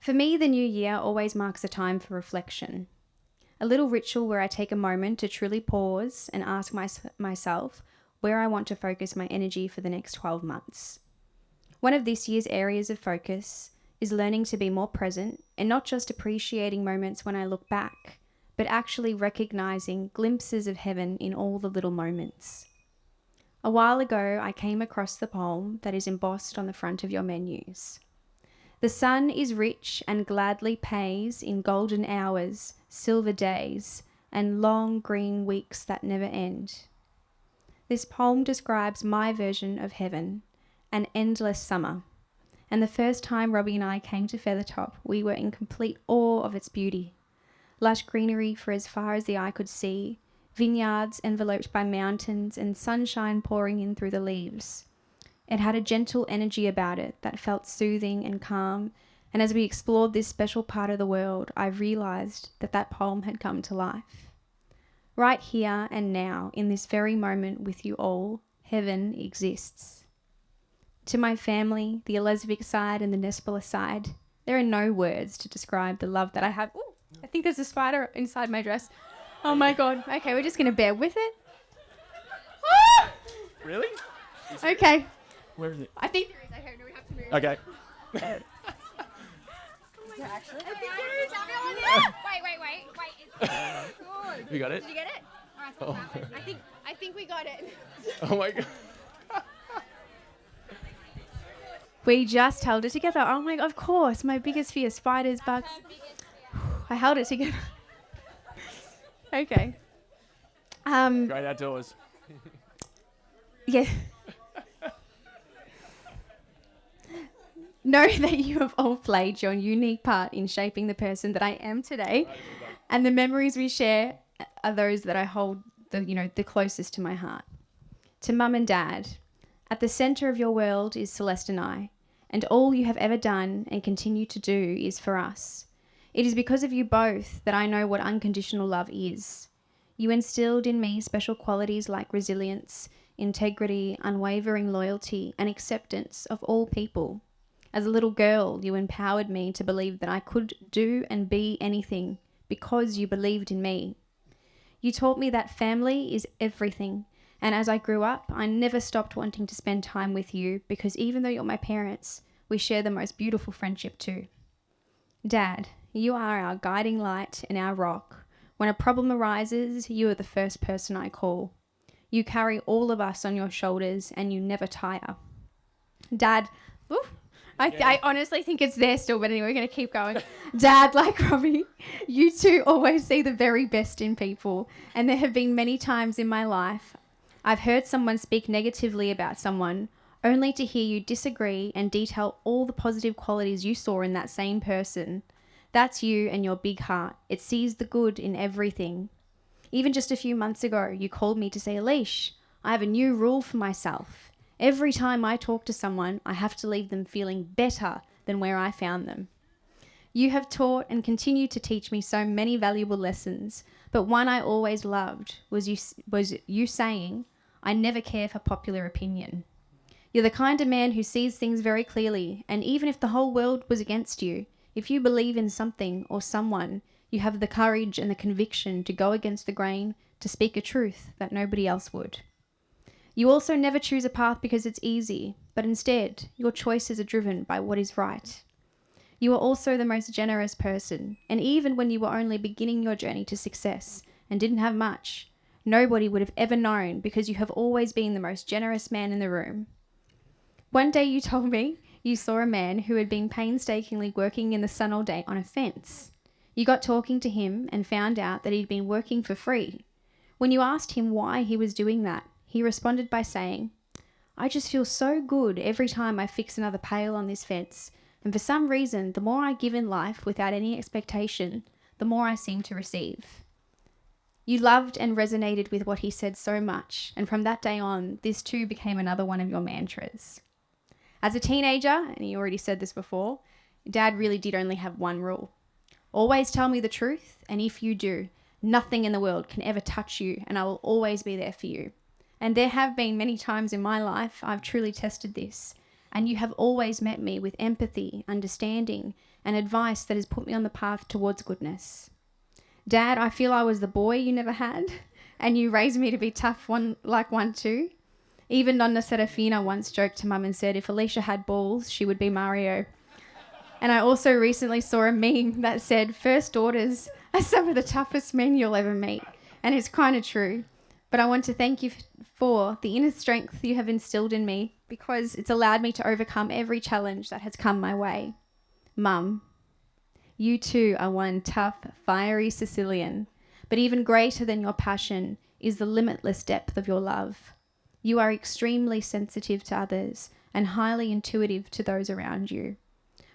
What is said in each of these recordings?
For me, the new year always marks a time for reflection. A little ritual where I take a moment to truly pause and ask myself where I want to focus my energy for the next 12 months. One of this year's areas of focus is learning to be more present and not just appreciating moments when I look back, but actually recognizing glimpses of heaven in all the little moments. A while ago, I came across the poem that is embossed on the front of your menus. The sun is rich and gladly pays in golden hours, silver days, and long green weeks that never end. This poem describes my version of heaven, an endless summer. And the first time Robby and I came to Feathertop, we were in complete awe of its beauty. Lush greenery for as far as the eye could see, vineyards enveloped by mountains and sunshine pouring in through the leaves. It had a gentle energy about it that felt soothing and calm, and as we explored this special part of the world, I realised that that poem had come to life. Right here and now, in this very moment with you all, heaven exists. To my family, the Elizabeth side and the Nespela side, there are no words to describe the love that I have. Ooh, I think there's a spider inside my dress. Oh my God. Okay, we're just going to bear with it. Ah! Really? Okay. Where is it? I think there is. I heard we have to move. Okay. Actually? I think there is. Wait. You got it? Did you get it? All right, Oh. I think we got it. Oh my God. We just held it together. Oh my God, of course. My biggest fear, spiders, bugs. I held it together. Okay. Great outdoors. Yeah. Know that you have all played your unique part in shaping the person that I am today, and the memories we share are those that I hold the closest to my heart. To Mum and Dad, at the centre of your world is Celeste and I, and all you have ever done and continue to do is for us. It is because of you both that I know what unconditional love is. You instilled in me special qualities like resilience, integrity, unwavering loyalty, and acceptance of all people. As a little girl, you empowered me to believe that I could do and be anything because you believed in me. You taught me that family is everything, and as I grew up, I never stopped wanting to spend time with you because even though you're my parents, we share the most beautiful friendship too. Dad, you are our guiding light and our rock. When a problem arises, you are the first person I call. You carry all of us on your shoulders and you never tire. Dad, I honestly think it's there still, but anyway, we're going to keep going. Dad, like Robby, you two always see the very best in people. And there have been many times in my life I've heard someone speak negatively about someone only to hear you disagree and detail all the positive qualities you saw in that same person. That's you and your big heart. It sees the good in everything. Even just a few months ago, you called me to say, Alicia, I have a new rule for myself. Every time I talk to someone, I have to leave them feeling better than where I found them. You have taught and continue to teach me so many valuable lessons, but one I always loved was you saying, I never care for popular opinion. You're the kind of man who sees things very clearly, and even if the whole world was against you, if you believe in something or someone, you have the courage and the conviction to go against the grain, to speak a truth that nobody else would. You also never choose a path because it's easy, but instead, your choices are driven by what is right. You are also the most generous person, and even when you were only beginning your journey to success and didn't have much, nobody would have ever known because you have always been the most generous man in the room. One day you told me you saw a man who had been painstakingly working in the sun all day on a fence. You got talking to him and found out that he'd been working for free. When you asked him why he was doing that, he responded by saying, I just feel so good every time I fix another pail on this fence, and for some reason, the more I give in life without any expectation, the more I seem to receive. You loved and resonated with what he said so much, and from that day on, this too became another one of your mantras. As a teenager, and he already said this before, Dad really did only have one rule. Always tell me the truth, and if you do, nothing in the world can ever touch you, and I will always be there for you. And there have been many times in my life I've truly tested this, and you have always met me with empathy, understanding, and advice that has put me on the path towards goodness. Dad, I feel I was the boy you never had, and you raised me to be tough one too. Even Nonna Serafina once joked to Mum and said if Alicia had balls, she would be Mario. And I also recently saw a meme that said first daughters are some of the toughest men you'll ever meet. And it's kind of true. But I want to thank you for the inner strength you have instilled in me because it's allowed me to overcome every challenge that has come my way. Mum, you too are one tough, fiery Sicilian. But even greater than your passion is the limitless depth of your love. You are extremely sensitive to others and highly intuitive to those around you.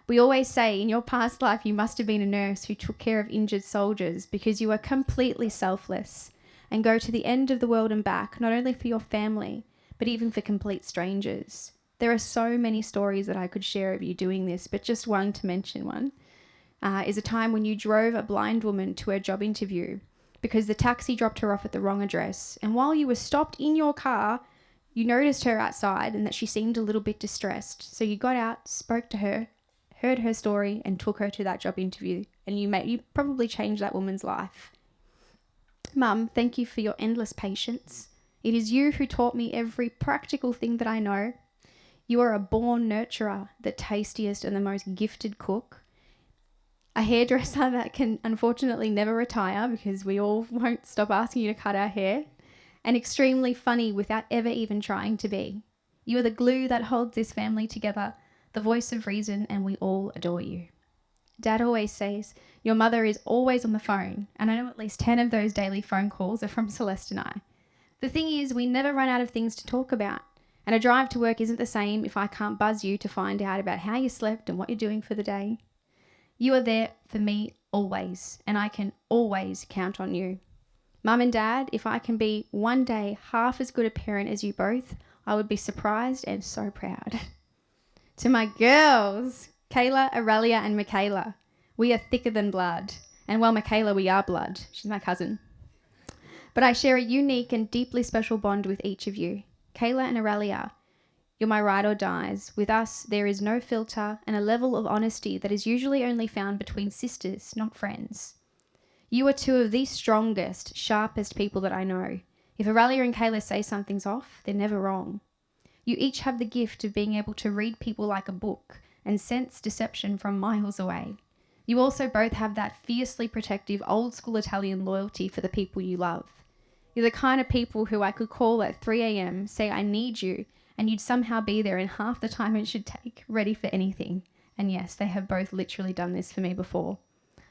We always say in your past life you must have been a nurse who took care of injured soldiers because you are completely selfless and go to the end of the world and back, not only for your family, but even for complete strangers. There are so many stories that I could share of you doing this, but just one to mention one is a time when you drove a blind woman to her job interview because the taxi dropped her off at the wrong address. And while you were stopped in your car, you noticed her outside and that she seemed a little bit distressed. So you got out, spoke to her, heard her story and took her to that job interview. And you probably changed that woman's life. Mum, thank you for your endless patience. It is you who taught me every practical thing that I know. You are a born nurturer, the tastiest and the most gifted cook. A hairdresser that can unfortunately never retire because we all won't stop asking you to cut our hair. And extremely funny without ever even trying to be. You are the glue that holds this family together, the voice of reason, and we all adore you. Dad always says your mother is always on the phone, and I know at least 10 of those daily phone calls are from Celeste and I. The thing is, we never run out of things to talk about, and a drive to work isn't the same if I can't buzz you to find out about how you slept and what you're doing for the day. You are there for me always, and I can always count on you. Mum and Dad, if I can be one day half as good a parent as you both, I would be surprised and so proud. To my girls, Kayla, Aurelia and Michaela, we are thicker than blood. And well, Michaela, we are blood. She's my cousin. But I share a unique and deeply special bond with each of you. Kayla and Aurelia, you're my ride or dies. With us, there is no filter and a level of honesty that is usually only found between sisters, not friends. You are two of the strongest, sharpest people that I know. If Aurelia and Kayla say something's off, they're never wrong. You each have the gift of being able to read people like a book and sense deception from miles away. You also both have that fiercely protective old school Italian loyalty for the people you love. You're the kind of people who I could call at 3 a.m, say I need you, and you'd somehow be there in half the time it should take, ready for anything. And yes, they have both literally done this for me before.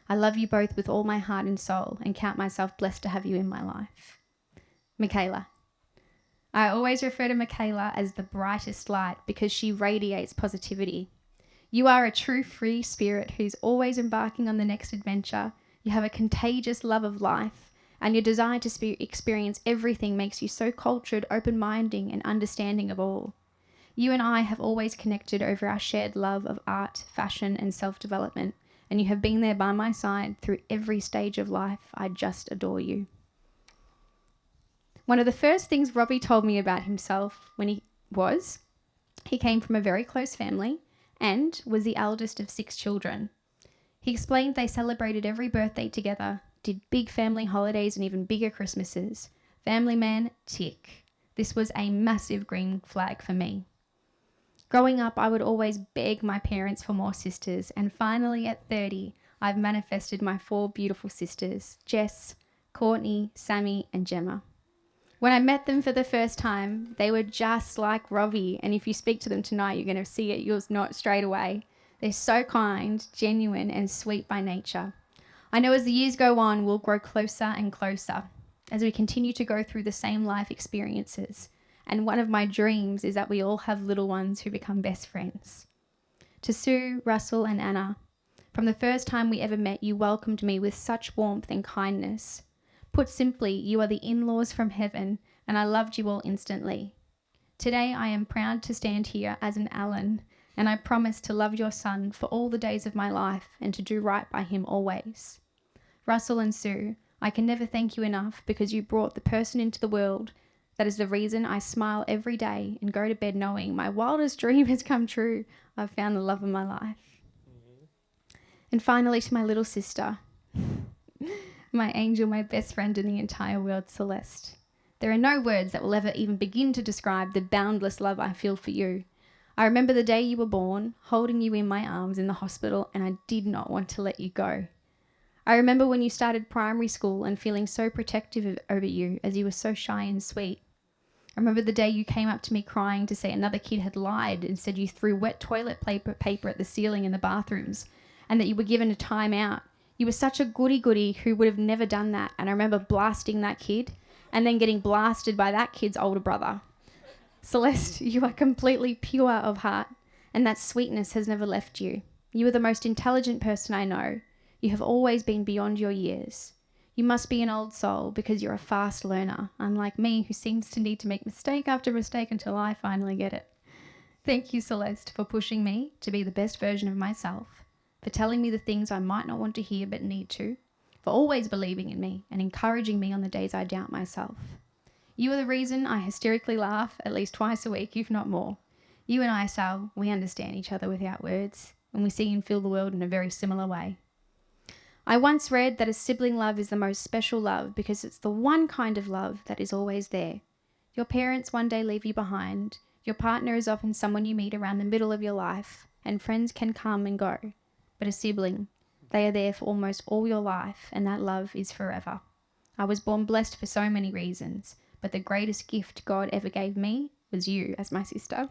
I love you both with all my heart and soul and count myself blessed to have you in my life. Michaela. I always refer to Michaela as the brightest light because she radiates positivity. You are a true free spirit who's always embarking on the next adventure. You have a contagious love of life, and your desire to experience everything makes you so cultured, open-minded, and understanding of all. You and I have always connected over our shared love of art, fashion, and self-development. And you have been there by my side through every stage of life. I just adore you. One of the first things Robby told me about himself he came from a very close family and was the eldest of 6 children. He explained they celebrated every birthday together, did big family holidays and even bigger Christmases. Family man, tick. This was a massive green flag for me. Growing up, I would always beg my parents for more sisters, and finally at 30, I've manifested my 4 beautiful sisters, Jess, Courtney, Sammy, and Gemma. When I met them for the first time, they were just like Robby, and if you speak to them tonight, you're going to see it, you'll know it straight away. They're so kind, genuine, and sweet by nature. I know as the years go on, we'll grow closer and closer as we continue to go through the same life experiences. And one of my dreams is that we all have little ones who become best friends. To Sue, Russell, and Anna, from the first time we ever met, you welcomed me with such warmth and kindness. Put simply, you are the in-laws from heaven, and I loved you all instantly. Today, I am proud to stand here as an Allen, and I promise to love your son for all the days of my life and to do right by him always. Russell and Sue, I can never thank you enough because you brought the person into the world that is the reason I smile every day and go to bed knowing my wildest dream has come true. I've found the love of my life. And finally, to my little sister, my angel, my best friend in the entire world, Celeste. There are no words that will ever even begin to describe the boundless love I feel for you. I remember the day you were born, holding you in my arms in the hospital, and I did not want to let you go. I remember when you started primary school and feeling so protective over you as you were so shy and sweet. I remember the day you came up to me crying to say another kid had lied and said you threw wet toilet paper at the ceiling in the bathrooms and that you were given a time out. You were such a goody-goody who would have never done that, and I remember blasting that kid and then getting blasted by that kid's older brother. Celeste, you are completely pure of heart, and that sweetness has never left you. You are the most intelligent person I know. You have always been beyond your years. You must be an old soul because you're a fast learner, unlike me who seems to need to make mistake after mistake until I finally get it. Thank you, Celeste, for pushing me to be the best version of myself, for telling me the things I might not want to hear but need to, for always believing in me and encouraging me on the days I doubt myself. You are the reason I hysterically laugh at least twice a week, if not more. You and I, Sal, we understand each other without words, and we see and feel the world in a very similar way. I once read that a sibling love is the most special love because it's the one kind of love that is always there. Your parents one day leave you behind. Your partner is often someone you meet around the middle of your life, and friends can come and go. But a sibling, they are there for almost all your life, and that love is forever. I was born blessed for so many reasons, but the greatest gift God ever gave me was you as my sister.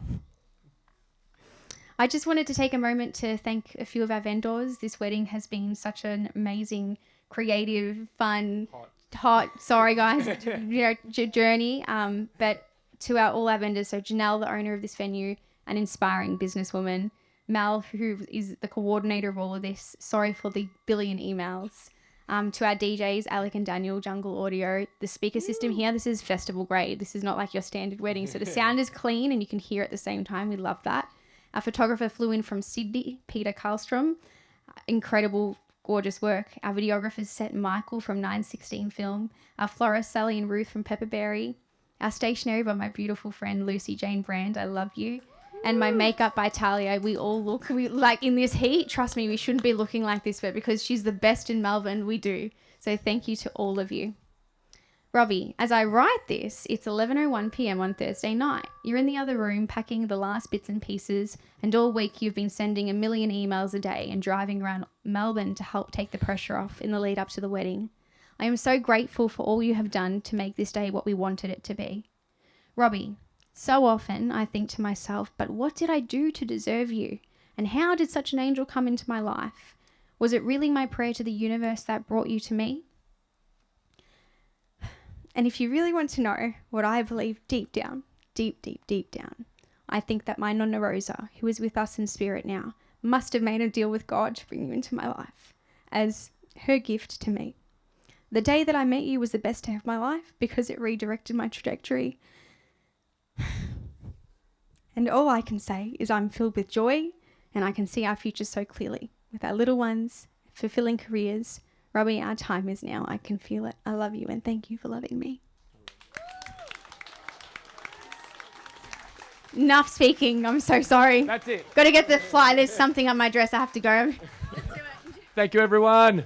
I just wanted to take a moment to thank a few of our vendors. This wedding has been such an amazing, creative, fun, hot sorry guys, journey. But to all our vendors, so Janelle, the owner of this venue, an inspiring businesswoman. Mel, who is the coordinator of all of this, sorry for the billion emails. To our DJs, Alec and Daniel, Jungle Audio. The speaker system here, this is festival grade. This is not like your standard wedding. So the sound is clean and you can hear at the same time. We love that. Our photographer flew in from Sydney, Peter Karlstrom. Incredible, gorgeous work. Our videographers, Set Michael from 916 Film. Our florist, Sally and Ruth from Pepperberry. Our stationery by my beautiful friend, Lucy Jane Brand. I love you. And my makeup by Talia. We all look, like in this heat, trust me, we shouldn't be looking like this, but because she's the best in Melbourne, we do. So thank you to all of you. Robby, as I write this, it's 11:01 p.m. on Thursday night. You're in the other room packing the last bits and pieces, and all week you've been sending 1 million emails a day and driving around Melbourne to help take the pressure off in the lead up to the wedding. I am so grateful for all you have done to make this day what we wanted it to be. Robby, so often I think to myself, but what did I do to deserve you? And how did such an angel come into my life? Was it really my prayer to the universe that brought you to me? And if you really want to know what I believe deep down, deep down, I think that my Nonna Rosa, who is with us in spirit now, must have made a deal with God to bring you into my life as her gift to me. The day that I met you was the best day of my life because it redirected my trajectory. And all I can say is I'm filled with joy and I can see our future so clearly with our little ones, fulfilling careers. Robby, our time is now. I can feel it. I love you and thank you for loving me. Enough speaking. I'm so sorry. That's it. Got to get the fly. There's something on my dress. I have to go. Thank you, everyone.